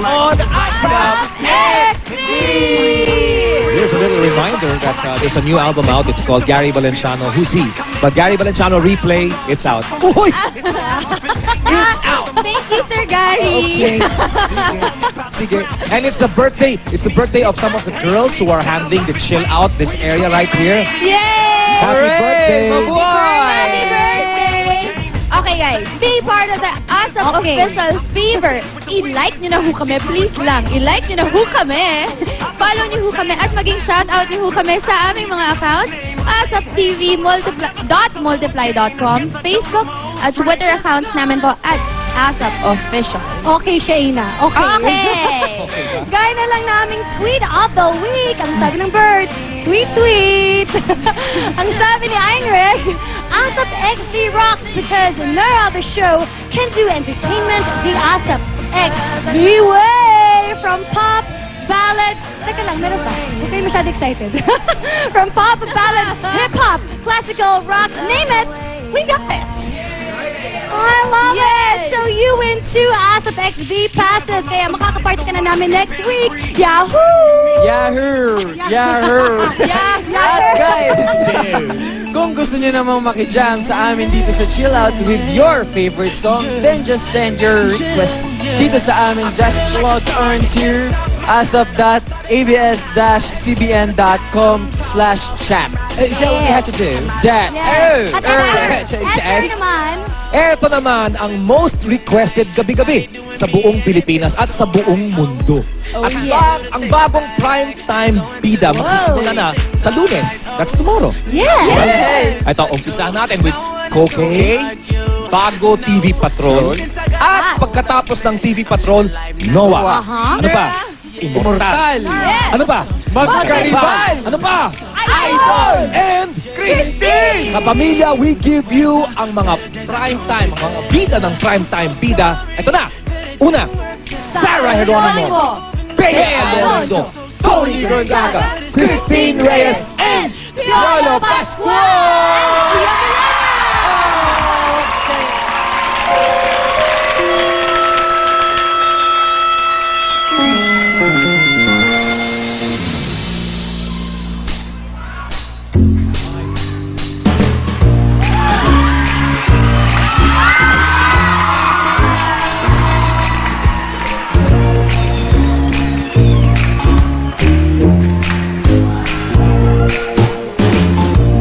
on ASAP XB! Here's a little reminder that there's a new album out. It's called Gary Valenciano. Who's he? But Gary Valenciano Replay, it's out. Uy! It's out! Thank you, Sir Gary. Okay. Sige. And it's the birthday. It's the birthday of some of the girls who are handling the chill out, this area right here. Yay! Happy birthday! Happy birthday! Okay guys, be part of the ASAP Official Fever. I-like nyo na ho kami, please lang. I-like nyo na ho kami. Follow nyo ho kami at maging shoutout nyo ho kami sa aming mga accounts. ASAP TV, multiply.com, Facebook, at Twitter accounts namin po at ASAP Official. Okay, Shayna. Okay. Gaya na lang naming tweet of the week. Ang sabi ng bird, tweet. Ang sabi ni Einrich, ASAP XB rocks because no other show can do entertainment the ASAP XB way. From pop, ballad, teka lang, meron pa. Hindi kayo masyado excited. From pop, ballad, hip-hop, classical, rock, name it, we got it. I love it! So you win 2 ASAP XB passes. Kaya makakaparty ka na namin next week. Yahoo! Yahoo! Yahoo! At guys, kung gusto nyo namang makijam sa amin dito sa Chill Out with your favorite song, then just send your request dito sa amin. Just log on to asap.abs-cbn.com/chat. Is that what we had to do? That. Yes. At answer naman. Eto naman ang most requested gabi-gabi sa buong Pilipinas at sa buong mundo. At ang bagong primetime bida magsisimula na sa Lunes. That's tomorrow. Yes! Ito, umpisahan natin with Cocaine, bago TV Patrol, at pagkatapos ng TV Patrol, Noah. Ano pa? Immortal. Ano pa? Magkaribal. Ano pa? Idol. And Christine! Kapamilya, we give you ang mga primetime, ang mga bida ng primetime bida. Ito na. Una, Sarah Geronimo, Bea Alonzo, Tony Gonzaga, Christine Reyes, and Piolo Pascual!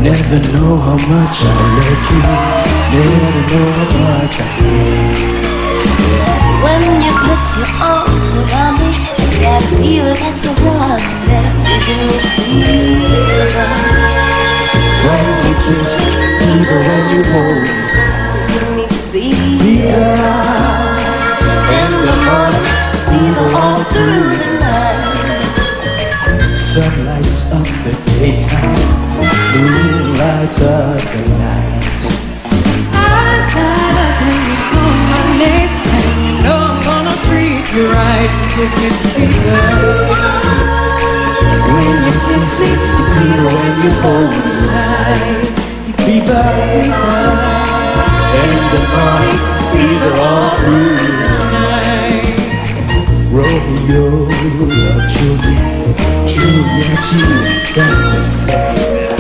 Never know how much I love you. Never know how much I need. When you put your arms around me, that fever that's so hard to bear. You give me fever. When you kiss me, even when you hold me, You give me fever. in the morning, Fever all through the night. sun lights up the daytime, moon lights up the night. I'm tied up when you call my name, and you know I'm gonna treat you right. Give me fever. When you kiss me, you feel when you hold me tight. Fever, fever, in the morning, fever all through the night. Romeo, Juliet, Juliet, you got the same.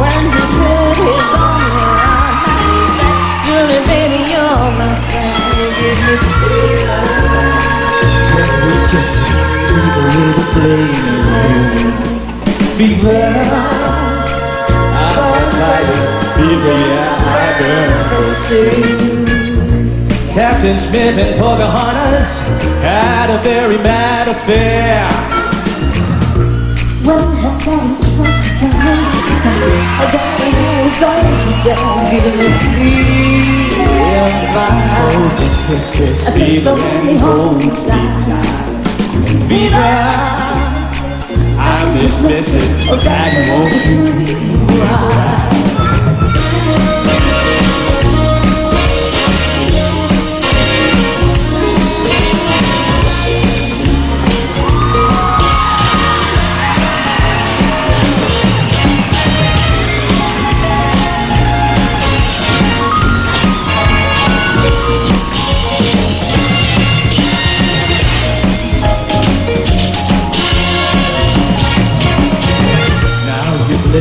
When he put his arm around her, he said, Julie, baby, you're my friend. You give me fever. When we kiss it, fever with a flame. Fever, I'm fighting. Fever, yeah, I burn. Captain Smith and Pocahontas had a very mad affair. When her daddy tried to come home, she said, oh, daddy, don't you dare give me fever. Oh, this kiss is fever when he holds me tight. Fever, I miss missing that won't you right.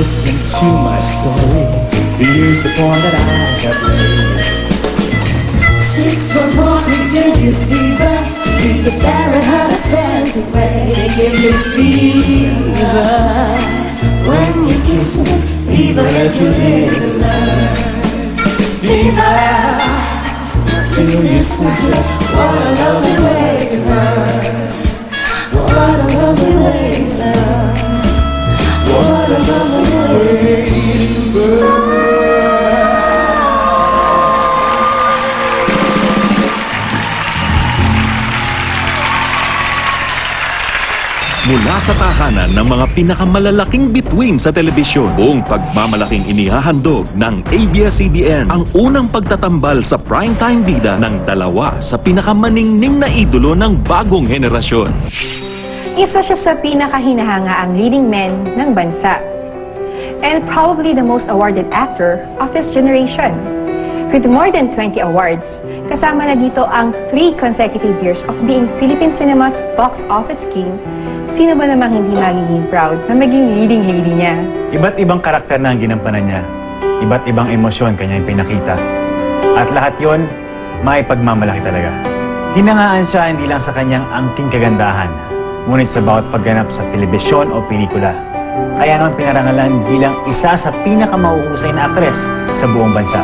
listen to my story. Here's the point that I have made. 6 for more to give you fever. Read the Fahrenheit centigrade. They give you fever. When you kiss me, fever that you live and learn. Fever till you sense it. What a lovely way to learn. What a lovely way to learn. What a lovely way to burn. Mula sa tahanan ng mga pinakamalalaking bituin sa telebisyon, buong pagmamalaking inihahandog ng ABS-CBN ang unang pagtatambal sa primetime bida ng dalawa sa pinakamaningning na idolo ng bagong henerasyon. Isa siya sa pinakahinahangaang leading men ng bansa. And probably the most awarded actor of his generation. With more than 20 awards, kasama na dito ang 3 consecutive years of being Philippine cinema's box office king. Sino ba namang hindi magiging proud na maging leading lady niya? Iba't ibang karakter na ang ginampanan niya. Iba't ibang emosyon kanyang pinakita. At lahat yon, may pagmamalaki talaga. Hinangaan siya hindi lang sa kanyang angking kagandahan, ngunit sa bawat pagganap sa telebisyon o pelikula. Kaya naman pinarangalan bilang isa sa pinakamahuhusay na aktres sa buong bansa.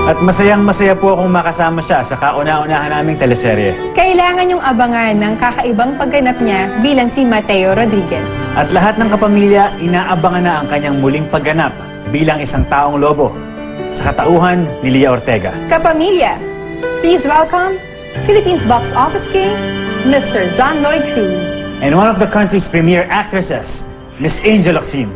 At masayang-masaya po akong makasama siya sa kauna-unahan naming teleserye. Kailangan niyong abangan ng kakaibang pagganap niya bilang si Mateo Rodriguez. At lahat ng kapamilya, inaabangan na ang kanyang muling pagganap bilang isang taong lobo sa katauhan ni Lea Ortega. Kapamilya, please welcome Philippines box office king, Mr. John Lloyd Cruz. And one of the country's premier actresses, Miss Angel Locsin.